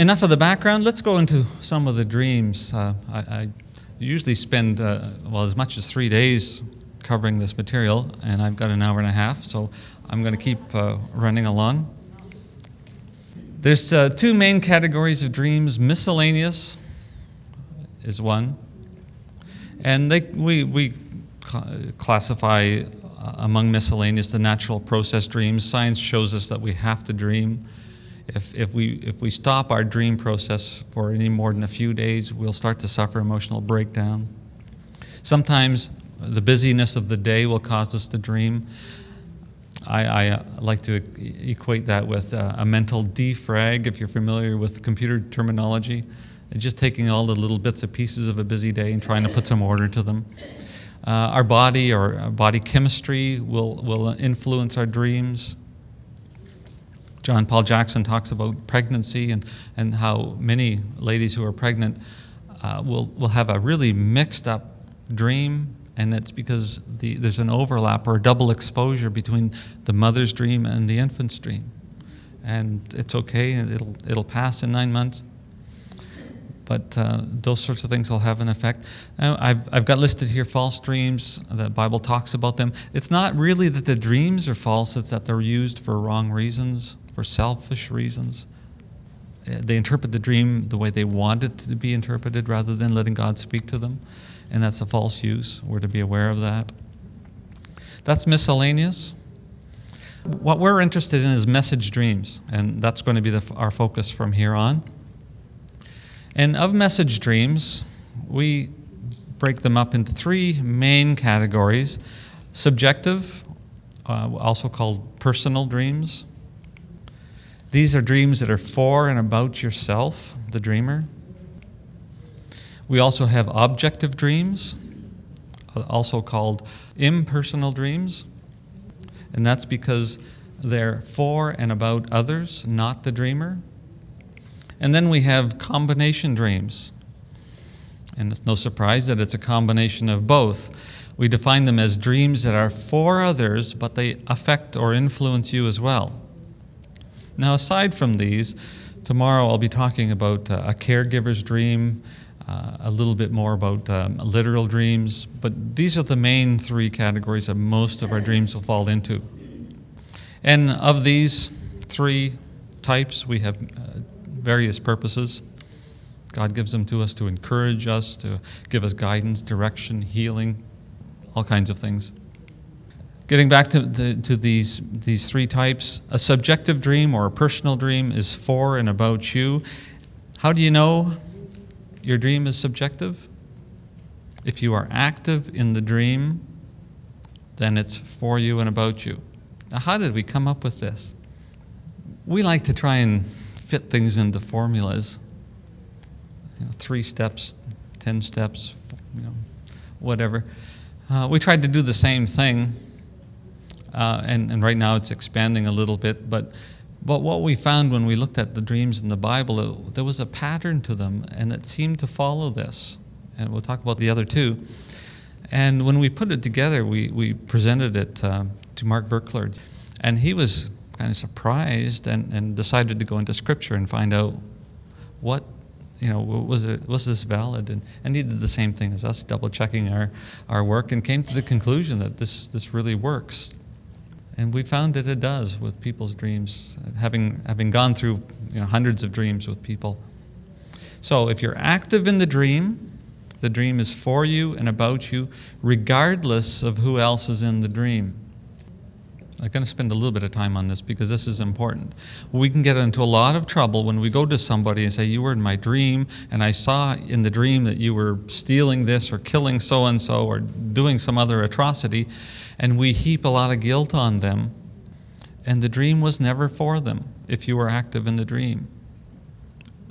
enough of the background. Let's go into some of the dreams. I usually spend, as much as 3 days covering this material, and I've got an hour and a half, so I'm going to keep running along. There's two main categories of dreams. Miscellaneous is one, and we classify among miscellaneous the natural process dreams. Science shows us that we have to dream. If we stop our dream process for any more than a few days, we'll start to suffer emotional breakdown. Sometimes the busyness of the day will cause us to dream. I like to equate that with a mental defrag, if you're familiar with computer terminology. Just taking all the little bits and pieces of a busy day and trying to put some order to them. Our body or our body chemistry will influence our dreams. John Paul Jackson talks about pregnancy and how many ladies who are pregnant will have a really mixed up dream, and it's because there's an overlap or a double exposure between the mother's dream and the infant's dream. And it's okay, it'll pass in 9 months. But those sorts of things will have an effect. I've got listed here false dreams. The Bible talks about them. It's not really that the dreams are false, it's that they're used for wrong reasons, for selfish reasons. They interpret the dream the way they want it to be interpreted rather than letting God speak to them. And that's a false use. We're to be aware of that. That's miscellaneous. What we're interested in is message dreams, and that's going to be our focus from here on. And of message dreams, we break them up into three main categories. Subjective, also called personal dreams. These are dreams that are for and about yourself, the dreamer. We also have objective dreams, also called impersonal dreams. And that's because they're for and about others, not the dreamer. And then we have combination dreams. And it's no surprise that it's a combination of both. We define them as dreams that are for others, but they affect or influence you as well. Now, aside from these, tomorrow I'll be talking about a caregiver's dream, a little bit more about literal dreams, but these are the main three categories that most of our dreams will fall into. And of these three types, we have various purposes. God gives them to us to encourage us, to give us guidance, direction, healing, all kinds of things. Getting back to these three types, a subjective dream or a personal dream is for and about you. How do you know your dream is subjective? If you are active in the dream, then it's for you and about you. Now, how did we come up with this? We like to try and fit things into formulas. 3 steps, 10 steps, whatever. We tried to do the same thing, and right now it's expanding a little bit, but what we found when we looked at the dreams in the Bible, there was a pattern to them, and it seemed to follow this. And we'll talk about the other two. And when we put it together, we presented it to Mark Verklard, and he was kind of surprised and decided to go into Scripture and find out was this valid? And he did the same thing as us, double-checking our work, and came to the conclusion that this really works. And we found that it does with people's dreams, having gone through hundreds of dreams with people. So if you're active in the dream is for you and about you, regardless of who else is in the dream. I'm going to spend a little bit of time on this because this is important. We can get into a lot of trouble when we go to somebody and say, you were in my dream, and I saw in the dream that you were stealing this or killing so-and-so or doing some other atrocity, and we heap a lot of guilt on them, and the dream was never for them if you were active in the dream.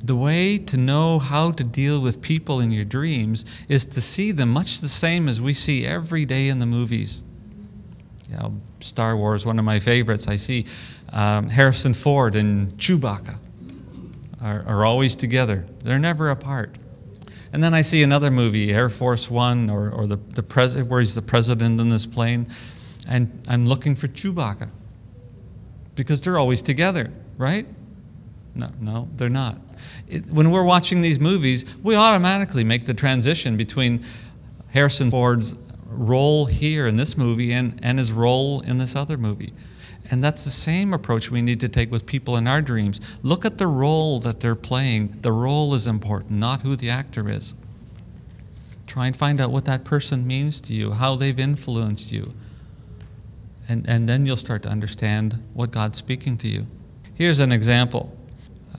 The way to know how to deal with people in your dreams is to see them much the same as we see every day in the movies. Star Wars, one of my favorites. I see Harrison Ford and Chewbacca are always together. They're never apart. And then I see another movie, Air Force One, or the president, where he's the president in this plane, and I'm looking for Chewbacca because they're always together, right? No, no, they're not. When we're watching these movies, we automatically make the transition between Harrison Ford's role here in this movie and his role in this other movie. And that's the same approach we need to take with people in our dreams. Look at the role that they're playing. The role is important, not who the actor is. Try and find out what that person means to you, how they've influenced you. And then you'll start to understand what God's speaking to you. Here's an example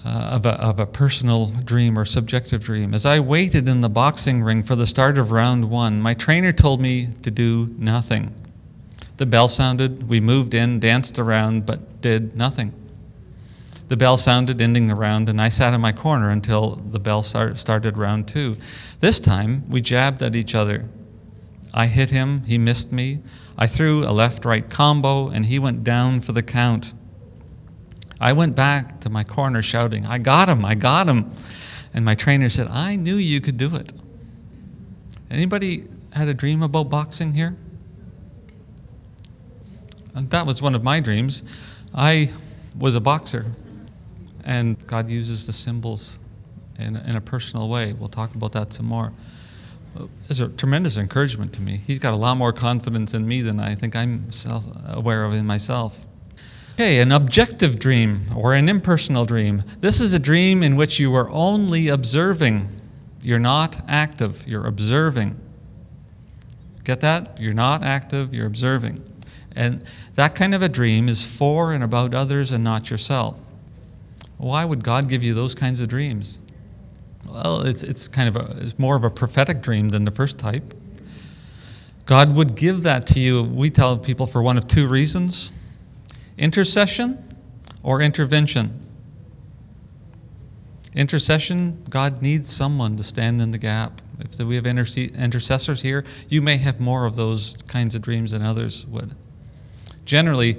of a personal dream or subjective dream. As I waited in the boxing ring for the start of round 1, my trainer told me to do nothing. The bell sounded, we moved in, danced around, but did nothing. The bell sounded, ending the round, and I sat in my corner until the bell started round 2. This time, we jabbed at each other. I hit him, he missed me. I threw a left-right combo, and he went down for the count. I went back to my corner shouting, I got him, I got him. And my trainer said, I knew you could do it. Anybody had a dream about boxing here? And that was one of my dreams. I was a boxer, and God uses the symbols in a personal way. We'll talk about that some more. It's a tremendous encouragement to me. He's got a lot more confidence in me than I think I'm aware of in myself. Okay, an objective dream or an impersonal dream. This is a dream in which you are only observing. You're not active, you're observing. Get that? You're not active, you're observing. And that kind of a dream is for and about others and not yourself. Why would God give you those kinds of dreams? Well, it's more of a prophetic dream than the first type. God would give that to you, we tell people, for one of 2 reasons: intercession or intervention. Intercession, God needs someone to stand in the gap. If we have intercessors here, you may have more of those kinds of dreams than others would. Generally,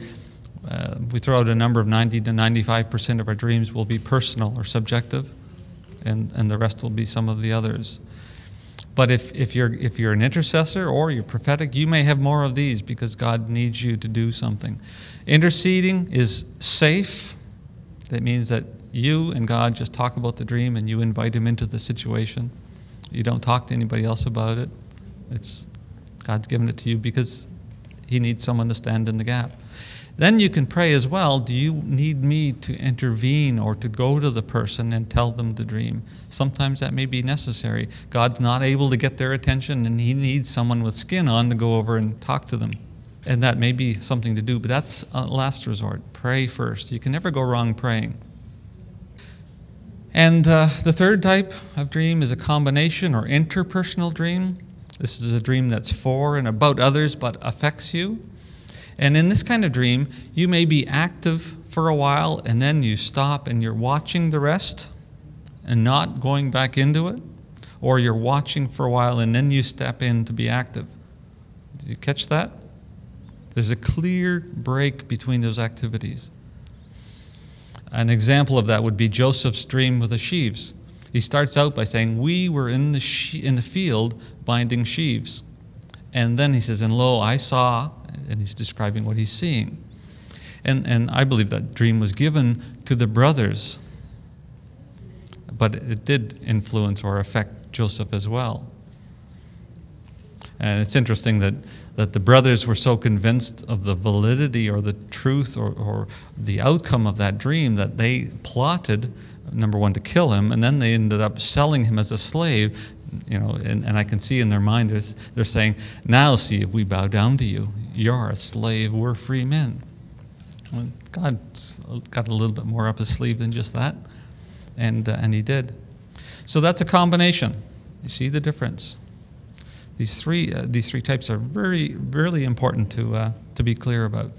we throw out a number of 90 to 95% of our dreams will be personal or subjective, and the rest will be some of the others. But if you're an intercessor or you're prophetic, you may have more of these because God needs you to do something. Interceding is safe. That means that you and God just talk about the dream and you invite Him into the situation. You don't talk to anybody else about it. God's given it to you because He needs someone to stand in the gap. Then you can pray as well, do you need me to intervene or to go to the person and tell them the dream? Sometimes that may be necessary. God's not able to get their attention and He needs someone with skin on to go over and talk to them. And that may be something to do, but that's a last resort. Pray first. You can never go wrong praying. And the third type of dream is a combination or interpersonal dream. This is a dream that's for and about others but affects you. And in this kind of dream, you may be active for a while and then you stop and you're watching the rest and not going back into it. Or you're watching for a while and then you step in to be active. Did you catch that? There's a clear break between those activities. An example of that would be Joseph's dream with the sheaves. He starts out by saying, we were in the field binding sheaves. And then he says, and lo, I saw, and he's describing what he's seeing. And I believe that dream was given to the brothers, but it did influence or affect Joseph as well. And it's interesting that the brothers were so convinced of the validity or the truth or the outcome of that dream that they plotted, number one, to kill him, and then they ended up selling him as a slave. And I can see in their mind they're saying, now see if we bow down to you. You're a slave, we're free men. Well, God's got a little bit more up his sleeve than just that, and He did. So that's a combination. You see the difference. These three types are very, really important to be clear about.